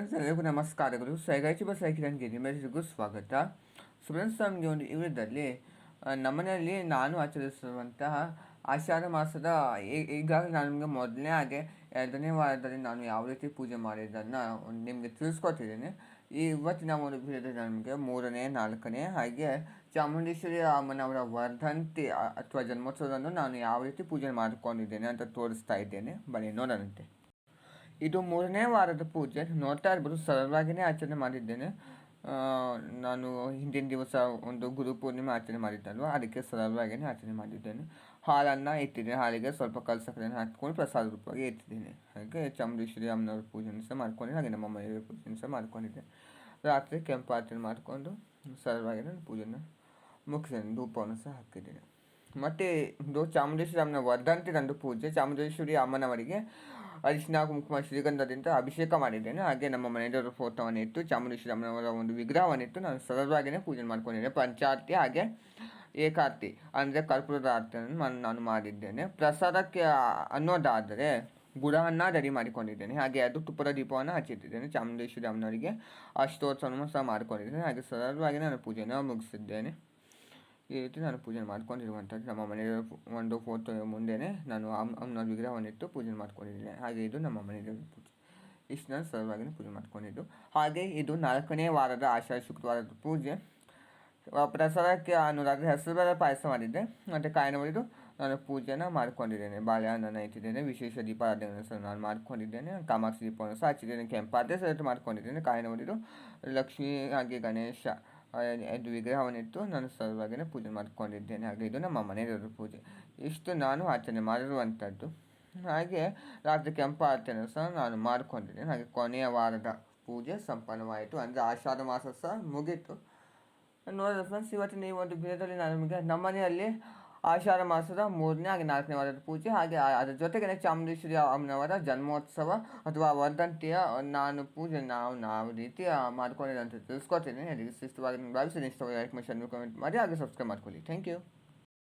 Friends ಎಲ್ಲರಿಗೂ ನಮಸ್ಕಾರಗಳು. ಸೈಗಾಯ್ತು bus ಸೈಕಿಲನ್ಗೆ ನಿಮ್ಮೆಲ್ಲರಿಗೂ ಸ್ವಾಗತ. ಫ್ರೆಂಡ್ಸ್, ನಮಗೆ ಒಂದು ವಿಡಿಯೋದಲ್ಲಿ ನಮ್ಮನೆಯಲ್ಲಿ ನಾನು ಆಚರಿಸುವಂತಹ ಆಷಾಢ ಮಾಸದ ಈಗಾಗಲೇ ನಾನು ನಿಮಗೆ ಮೊದಲನೇ ಹಾಗೆ 2ನೇ ವಾರದಲ್ಲಿ ನಾನು ಯಾವ ರೀತಿ ಪೂಜೆ ಮಾಡಿದ್ದನ್ನು ನಿಮಗೆ ತಿಳಿಸ್ಕೊಟ್ಟಿದ್ದೇನೆ. ಇವತ್ತಿನ ಒಂದು ವಿಡಿಯೋದಲ್ಲಿ ನಮಗೆ 3ನೇ 4ನೇ ಹಾಗೆ ಚಾಮುಂಡೇಶ್ವರಿ ಅಮ್ಮನವರ ವರ್ಧಂತಿ ಅಥವಾ ಜನ್ಮೋತ್ಸವವನ್ನು ನಾನು ಯಾವ ರೀತಿ ಪೂಜೆ ಮಾಡಿಕೊಂಡಿದ್ದೇನೆ ಅಂತ ತೋರಿಸ್ತಾ ಇದ್ದೇನೆ. ಬನ್ನಿ ನೋಡೋಣಂತೆ. ಇದು 3ನೇ ವಾರದ ಪೂಜೆ. ನೋಡ್ತಾ ಇರ್ಬೋದು, ಸರಳವಾಗಿಯೇ ಆಚರಣೆ ಮಾಡಿದ್ದೇನೆ. ನಾನು ಹಿಂದಿನ ದಿವಸ ಒಂದು ಗುರು ಪೂರ್ಣಿಮೆ ಆಚರಣೆ ಮಾಡಿದ್ದಲ್ವ, ಅದಕ್ಕೆ ಸರಳವಾಗಿಯೇ ಆಚರಣೆ ಮಾಡಿದ್ದೇನೆ. ಹಾಲನ್ನು ಇಟ್ಟಿದ್ದೇನೆ, ಹಾಲಿಗೆ ಸ್ವಲ್ಪ ಕಲಸಕ್ಕರೆಯನ್ನು ಹಾಕ್ಕೊಂಡು ಪ್ರಸಾದ ರೂಪವಾಗಿ ಇಟ್ಟಿದ್ದೇನೆ. ಹಾಗೆ ಚಾಮುಂಡೇಶ್ವರಿ ಅಮ್ಮನವ್ರ ಪೂಜೆಯನ್ನು ಸಹ ಮಾಡ್ಕೊಂಡಿದ್ದೆ, ಹಾಗೆ ನಮ್ಮ ಮನೆಯವರ ಪೂಜೆಯನ್ನು ಸಹ ಮಾಡ್ಕೊಂಡಿದ್ದೆ. ರಾತ್ರಿ ಕೆಂಪು ಆರತಿ ಮಾಡಿಕೊಂಡು ಸರಳವಾಗಿ ನಾನು ಪೂಜೆಯನ್ನು ಮುಗಿಸಿದ್ದೇನೆ. ಧೂಪವನ್ನು ಸಹ ಹಾಕಿದ್ದೇನೆ. ಮತ್ತು ಇದು ಚಾಮುಂಡೇಶ್ವರಿ ಅಮ್ಮನ ವರ್ಧಂತಿದಂದು ಪೂಜೆ. ಚಾಮುಂಡೇಶ್ವರಿ ಅಮ್ಮನವರಿಗೆ ಅರಿಶಿನ ಕುಂಕುಮ ಶ್ರೀಗಂಧದಿಂದ ಅಭಿಷೇಕ ಮಾಡಿದ್ದೇನೆ. ಹಾಗೆ ನಮ್ಮ ಮನೆಯವರು ಫೋಟೋವನ್ನು ಇಟ್ಟು ಚಾಮುಂಡೇಶ್ವರಿ ಅಮ್ಮನವರ ಒಂದು ವಿಗ್ರಹವನ್ನಿಟ್ಟು ನಾನು ಸರಳವಾಗಿಯೇ ಪೂಜೆ ಮಾಡ್ಕೊಂಡಿದ್ದೇನೆ. ಪಂಚಾರತಿ ಹಾಗೆ ಏಕಾರತಿ ಅಂದರೆ ಕರ್ಪೂರದ ಆರತಿಯನ್ನು ನಾನು ಮಾಡಿದ್ದೇನೆ. ಪ್ರಸಾದಕ್ಕೆ ಅನ್ನೋದಾದರೆ ಗುಡವನ್ನು ರೆಡಿ ಮಾಡಿಕೊಂಡಿದ್ದೇನೆ. ಹಾಗೆ ಅದು ತುಪ್ಪದ ದೀಪವನ್ನು ಹಚ್ಚಿಟ್ಟಿದ್ದೇನೆ. ಚಾಮುಂಡೇಶ್ವರಿ ಅಮ್ಮನವರಿಗೆ ಅಷ್ಟೋತ್ಸವವನ್ನು ಸಹ ಮಾಡಿಕೊಂಡಿದ್ದೇನೆ. ಹಾಗೆ ಸರಳವಾಗಿ ನಾನು ಪೂಜೆಯನ್ನು ಮುಗಿಸಿದ್ದೇನೆ. ಈ ರೀತಿ ನಾನು ಪೂಜೆ ಮಾಡ್ಕೊಂಡಿರುವಂಥದ್ದು. ನಮ್ಮ ಮನೆಯ ಒಂದು ಫೋಟೋ ಮುಂದೆಯೇ ನಾನು ಅಮ್ಮನ ವಿಗ್ರಹವನ್ನಿಟ್ಟು ಪೂಜೆ ಮಾಡ್ಕೊಂಡಿದ್ದೇನೆ. ಹಾಗೆ ಇದು ನಮ್ಮ ಮನೆಯ ಪೂಜೆ. ಇಷ್ಟು ನಾನು ಸರಳವಾಗಿ ಪೂಜೆ ಮಾಡ್ಕೊಂಡಿದ್ದು. ಹಾಗೆ ಇದು 4ನೇ ವಾರದ ಆಷಾಢ ಶುಕ್ರವಾರದ ಪೂಜೆ. ಪ್ರಸಾದಕ್ಕೆ ಅನ್ನೋದಾದರೆ ಹೆಸರುಬೇಳೆ ಪಾಯಸ ಮಾಡಿದ್ದೆ. ಮತ್ತು ಕಾಯಿನ ಒಡೆದು ನಾನು ಪೂಜೆನ ಮಾಡ್ಕೊಂಡಿದ್ದೇನೆ. ಬಾಳೆಹಣ್ಣನ್ನು ಇಟ್ಟಿದ್ದೇನೆ. ವಿಶೇಷ ದೀಪಾರಾಧನೆಯನ್ನು ಸಹ ನಾನು ಮಾಡ್ಕೊಂಡಿದ್ದೇನೆ. ಕಾಮಾಕ್ಷಿ ದೀಪವನ್ನು ಸಹ ಹಚ್ಚಿದ್ದೇನೆ. ಕೆಂಪಾರತಿ ಸಹಿತ ಮಾಡ್ಕೊಂಡಿದ್ದೇನೆ. ಕಾಯಿನ ಒಡೆದು ಲಕ್ಷ್ಮೀ ಹಾಗೆ ಗಣೇಶ ಇದು ವಿಗ್ರಹವನ್ನಿಟ್ಟು ನಾನು ಸರಳವಾಗಿಯೇ ಪೂಜೆ ಮಾಡ್ಕೊಂಡಿದ್ದೇನೆ. ಹಾಗೆ ಇದು ನಮ್ಮ ಮನೆಯವರ ಪೂಜೆ. ಇಷ್ಟು ನಾನು ಆಚರಣೆ ಮಾಡಿರುವಂಥದ್ದು. ಹಾಗೆ ರಾತ್ರಿ ಕೆಂಪು ಆರತಿಯನ್ನು ಸಹ ನಾನು ಮಾಡಿಕೊಂಡಿದ್ದೇನೆ. ಹಾಗೆ ಕೊನೆಯ ವಾರದ ಪೂಜೆ ಸಂಪನ್ನವಾಯಿತು. ಅಂದರೆ ಆಷಾಢ ಮಾಸ ಸಹ ಮುಗೀತು. ನೋಡಿದ್ರೆ ಫ್ರೆಂಡ್ಸ್, ಇವತ್ತಿನ ಈ ಒಂದು ವಿಡಿಯೋದಲ್ಲಿ ನಾನು ನಿಮಗೆ ನಮ್ಮ ಮನೆಯಲ್ಲಿ ಆಷಾಢ ಮಾಸದ 3ನೇ ಹಾಗೆ 4ನೇ ವಾರದ ಪೂಜೆ, ಹಾಗೆ ಅದರ ಜೊತೆಗೆ ಚಾಮುಂಡೇಶ್ವರಿ ಅಮ್ಮನವರ ಜನ್ಮೋತ್ಸವ ಅಥವಾ ವರ್ಧಂತಿಯ ನಾನು ಪೂಜೆ ನಾವು ರೀತಿ ಮಾಡ್ಕೊಂಡಿದ್ದೆ ಅಂತ ತಿಳಿಸ್ಕೊಡ್ತೀನಿ. ಅದಕ್ಕೆ ಇಷ್ಟವಾಗಿ ಭಾವಿಸಿ ಇಷ್ಟವಾಗಿ ಲೈಕ್ ಮಾಡಿ, ಕಮೆಂಟ್ ಮಾಡಿ, ಹಾಗೆ ಸಬ್ಸ್ಕ್ರೈಬ್ ಮಾಡ್ಕೊಳ್ಳಿ. Thank you.